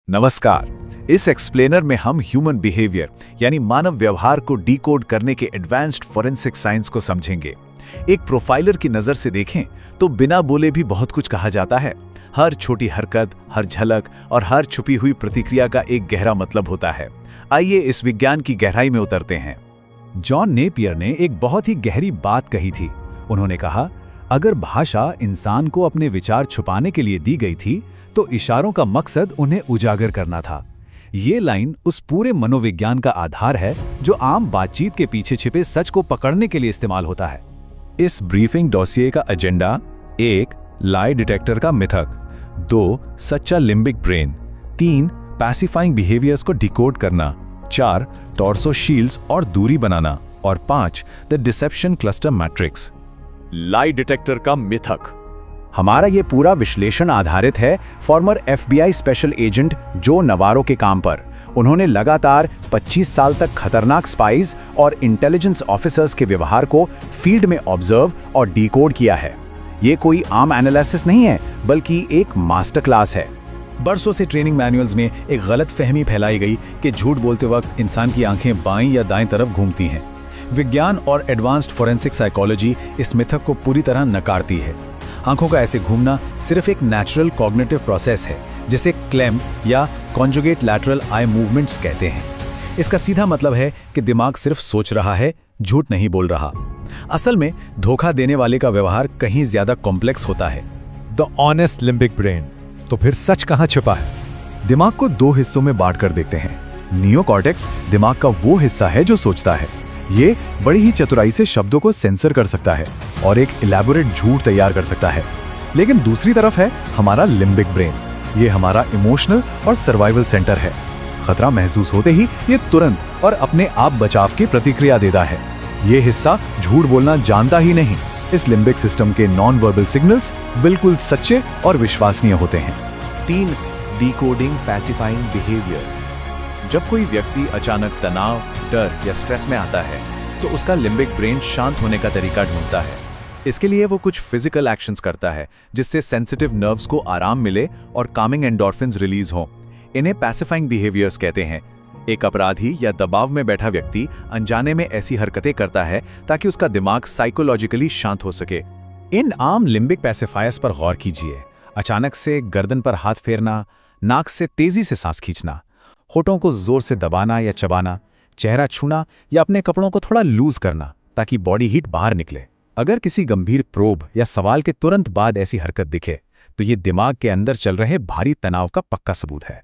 नमस्कार। इस एक्सप्लेनर में हम ह्यूमन बिहेवियर यानी मानव व्यवहार को डिकोड करने के एडवांस्ड फोरेंसिक साइंस को समझेंगे। एक प्रोफाइलर की नजर से देखें तो बिना बोले भी बहुत कुछ कहा जाता है। हर छोटी हरकत, हर झलक और हर छुपी हुई प्रतिक्रिया का एक गहरा मतलब होता है। आइए इस विज्ञान की गहराई में उतरते हैं। जॉन नेपियर ने एक बहुत ही गहरी बात कही थी। उन्होंने कहा, अगर भाषा इंसान को अपने विचार छुपाने के लिए दी गई थी तो इशारों का मकसद उन्हें उजागर करना था। ये लाइन उस पूरे मनोविज्ञान का आधार है जो आम बातचीत के पीछे छिपे सच को पकड़ने के लिए इस्तेमाल होता है। इस ब्रीफिंग डॉसिए का एजेंडा 1. लाई डिटेक्टर का मिथक, 2. सच्चा लिम्बिक ब्रेन, 3. पैसिफाइंग बिहेवियर्स को डिकोड करना, 4. टॉर्सो शील्ड्स और दूरी बनाना और 5. The deception cluster matrix. Lie detector का मिथक। हमारा ये पूरा विश्लेषण आधारित है फॉर्मर एफबीआई स्पेशल एजेंट जो नवारो के काम पर। उन्होंने लगातार 25 साल तक खतरनाक स्पाइज और इंटेलिजेंस ऑफिसर्स के व्यवहार को फील्ड में ऑब्जर्व और डिकोड किया है। ये कोई आम एनालिसिस नहीं है, बल्कि एक मास्टर क्लास है। बरसों से ट्रेनिंग मैनुअल्स में एक गलत फहमी फैलाई गई कि झूठ बोलते वक्त इंसान की आंखें बाईं या दाएं तरफ घूमती हैं। विज्ञान और एडवांस्ड फोरेंसिक साइकोलॉजी इस मिथक को पूरी तरह नकारती है। आंखों का ऐसे घूमना सिर्फ एक नेचुरल कॉग्निटिव प्रोसेस है, जिसे क्लेम या कॉन्जुगेट लैटरल आई मूवमेंट्स कहते हैं। इसका सीधा मतलब है कि दिमाग सिर्फ सोच रहा है, झूठ नहीं बोल रहा। असल में धोखा देने वाले का व्यवहार कहीं ज्यादा कॉम्प्लेक्स होता है। The honest limbic brain. तो फिर सच कहाँ छिपा है? दिमाग को दो हिस्सों में बांट कर देखते हैं। नियोकॉर्टेक्स दिमाग का वो हिस्सा है जो सोचता है। ये बड़ी ही चतुराई से शब्दों को सेंसर कर सकता है और एक इलैबोरेट झूठ तैयार कर सकता है। लेकिन दूसरी तरफ है हमारा लिम्बिक ब्रेन। ये हमारा इमोशनल और सर्वाइवल सेंटर है। खतरा महसूस होते ही ये तुरंत और अपने आप बचाव की प्रतिक्रिया देता है। ये हिस्सा झूठ बोलना जानता ही नहीं। इस लिम्बिक सिस्टम के नॉन वर्बल सिग्नल्स बिल्कुल सच्चे और विश्वसनीय होते हैं। 3. Decoding pacifying behaviours. जब कोई व्यक्ति अचानक तनाव, डर या स्ट्रेस में आता है तो उसका लिम्बिक ब्रेन शांत होने का तरीका ढूंढता है। इसके लिए वो कुछ फिजिकल एक्शंस करता है जिससे सेंसिटिव नर्व्स को आराम मिले और कामिंग एंडोर्फिन्स रिलीज हों। इन्हें पैसिफाइंग बिहेवियर्स कहते हैं। एक अपराधी या दबाव में बैठा व्यक्ति अनजाने में ऐसी हरकतें करता है ताकि उसका दिमाग साइकोलॉजिकली शांत हो सके। इन आम लिम्बिक पैसिफायर्स पर गौर कीजिए। अचानक से गर्दन पर हाथ फेरना, नाक से तेजी से सांस खींचना, होठों को जोर से दबाना या चबाना, चेहरा छूना या अपने कपड़ों को थोड़ा लूज करना ताकि बॉडी हीट बाहर निकले। अगर किसी गंभीर प्रोब या सवाल के तुरंत बाद ऐसी हरकत दिखे तो ये दिमाग के अंदर चल रहे भारी तनाव का पक्का सबूत है।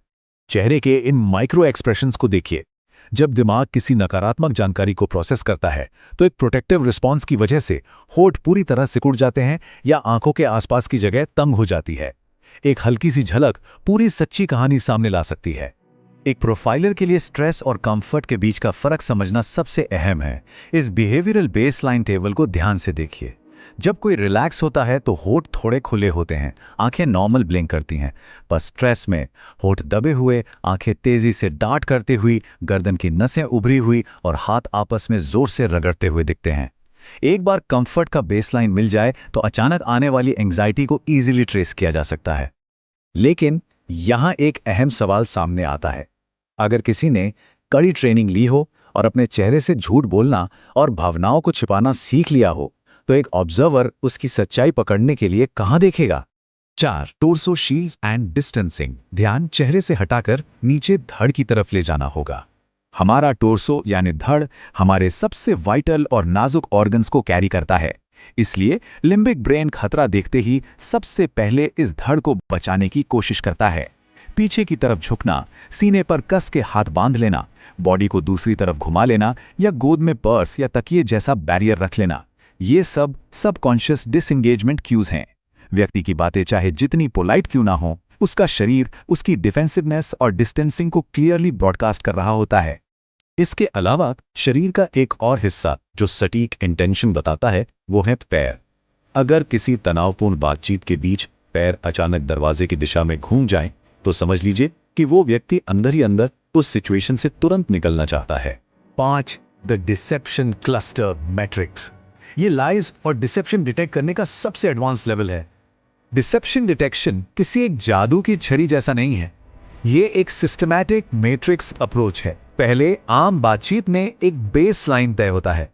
चेहरे के इन माइक्रो एक्सप्रेशंस को देखिए। जब दिमाग किसी नकारात्मक जानकारी को प्रोसेस करता है तो एक प्रोटेक्टिव रिस्पॉन्स की वजह से होठ पूरी तरह सिकुड़ जाते हैं या आंखों के आसपास की जगह तंग हो जाती है। एक हल्की सी झलक पूरी सच्ची कहानी सामने ला सकती है। एक प्रोफाइलर के लिए स्ट्रेस और कंफर्ट के बीच का फर्क समझना सबसे अहम है। इस बिहेवियरल बेसलाइन टेबल को ध्यान से देखिए। जब कोई रिलैक्स होता है तो होठ थोड़े खुले होते हैं, आंखें नॉर्मल ब्लिंक करती हैं। पर स्ट्रेस में होठ दबे हुए, आंखें तेजी से डार्ट करती हुई, गर्दन की नसें उभरी हुई और हाथ आपस में जोर से रगड़ते हुए दिखते हैं। एक बार कंफर्ट का बेसलाइन मिल जाए तो अचानक आने वाली एंग्जाइटी को ईजिली ट्रेस किया जा सकता है। लेकिन यहां एक अहम सवाल सामने आता है। अगर किसी ने कड़ी ट्रेनिंग ली हो और अपने चेहरे से झूठ बोलना और भावनाओं को छिपाना सीख लिया हो तो एक ऑब्जर्वर उसकी सच्चाई पकड़ने के लिए कहां देखेगा? 4. Torso shields and distancing. ध्यान चेहरे से हटाकर नीचे धड़ की तरफ ले जाना होगा। हमारा टोर्सो यानी धड़ हमारे सबसे वाइटल और नाजुक ऑर्गन्स को कैरी करता है। इसलिए लिम्बिक ब्रेन खतरा देखते ही सबसे पहले इस धड़ को बचाने की कोशिश करता है। पीछे की तरफ झुकना, सीने पर कस के हाथ बांध लेना, बॉडी को दूसरी तरफ घुमा लेना या गोद में पर्स या तकिए जैसा बैरियर रख लेना, ये सब सबकॉन्शियस डिसएंगेजमेंट क्यूज हैं। व्यक्ति की बातें चाहे जितनी पोलाइट क्यों ना हो, उसका शरीर उसकी डिफेंसिवनेस और डिस्टेंसिंग को क्लियरली ब्रॉडकास्ट कर रहा होता है। इसके अलावा शरीर का एक और हिस्सा जो सटीक इंटेंशन बताता है वो है पैर। अगर किसी तनावपूर्ण बातचीत के बीच पैर अचानक दरवाजे की दिशा में घूम जाएं, तो समझ लीजिए कि वो व्यक्ति अंदर ही अंदर उस सिचुएशन से तुरंत निकलना चाहता है। 5. The deception cluster matrix. ये लाइज और डिसेप्शन डिटेक्ट करने का सबसे एडवांस लेवल है। डिसेप्शन डिटेक्शन किसी एक जादू की छड़ी जैसा नहीं है। ये एक सिस्टमैटिक मैट्रिक्स अप्रोच है। पहले आम बातचीत में एक बेसलाइन तय होता है,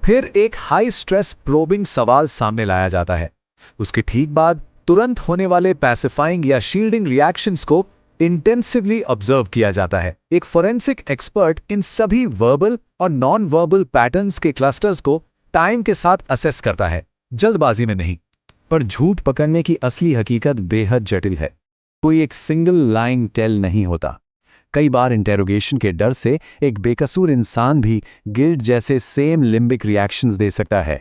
फिर एक हाई स्ट्रेस प्रोबिंग सवाल सामने लाया जाता है। उसके ठीक बाद तुरंत होने वाले पैसिफाइंग या शील्डिंग रिएक्शंस को इंटेंसिवली ऑब्जर्व किया जाता है। एक फोरेंसिक एक्सपर्ट इन सभी वर्बल और नॉन वर्बल पैटर्न्स के क्लस्टर्स को टाइम के साथ असेस करता है, जल्दबाजी में नहीं। पर झूठ पकड़ने की असली हकीकत बेहद जटिल है। कोई एक सिंगल लाइन टेल नहीं होता। कई बार इंटेरोगेशन के डर से एक बेकसूर इंसान भी गिल्ट जैसे सेम लिम्बिक रिएक्शंस दे सकता है,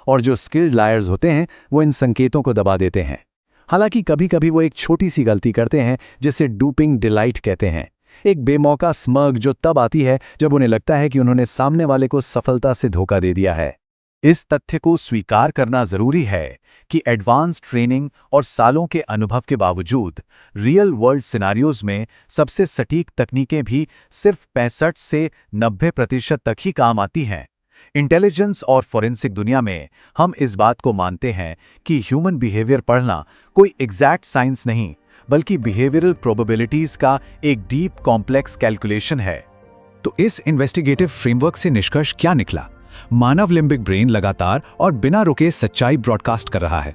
और जो स्किल्ड लायर्स होते हैं वो इन संकेतों को दबा देते हैं। हालांकि कभी कभी वो एक छोटी सी गलती करते हैं जिसे डूपिंग डिलाइट कहते हैं, एक बेमौका स्मर्ग जो तब आती है जब उन्हें लगता है कि उन्होंने सामने वाले को सफलता से धोखा दे दिया है। इस तथ्य को स्वीकार करना जरूरी है कि एडवांस ट्रेनिंग और सालों के अनुभव के बावजूद रियल वर्ल्ड सिनारियोज में सबसे सटीक तकनीकें भी सिर्फ 65 से 90% तक ही काम आती हैं। इंटेलिजेंस और फॉरेंसिक दुनिया में हम इस बात को मानते हैं कि ह्यूमन बिहेवियर पढ़ना कोई एग्जैक्ट साइंस नहीं, बल्कि बिहेवियरल प्रोबेबिलिटीज का एक डीप कॉम्प्लेक्स कैलकुलेशन है। तो इस इन्वेस्टिगेटिव फ्रेमवर्क से निष्कर्ष क्या निकला? मानव लिम्बिक ब्रेन लगातार और बिना रुके सच्चाई ब्रॉडकास्ट कर रहा है।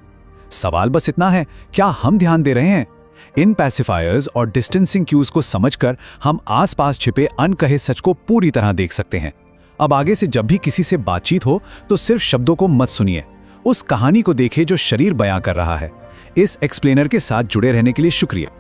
सवाल बस इतना है, क्या हम ध्यान दे रहे हैं? इन पैसिफायर्स और डिस्टेंसिंग क्यूज को समझकर हम आसपास छिपे अनकहे सच को पूरी तरह देख सकते हैं। अब आगे से जब भी किसी से बातचीत हो तो सिर्फ शब्दों को मत सुनिए, उस कहानी को देखिए जो शरीर बयां कर रहा है। इस एक्सप्लेनर के साथ जुड़े रहने के लिए शुक्रिया।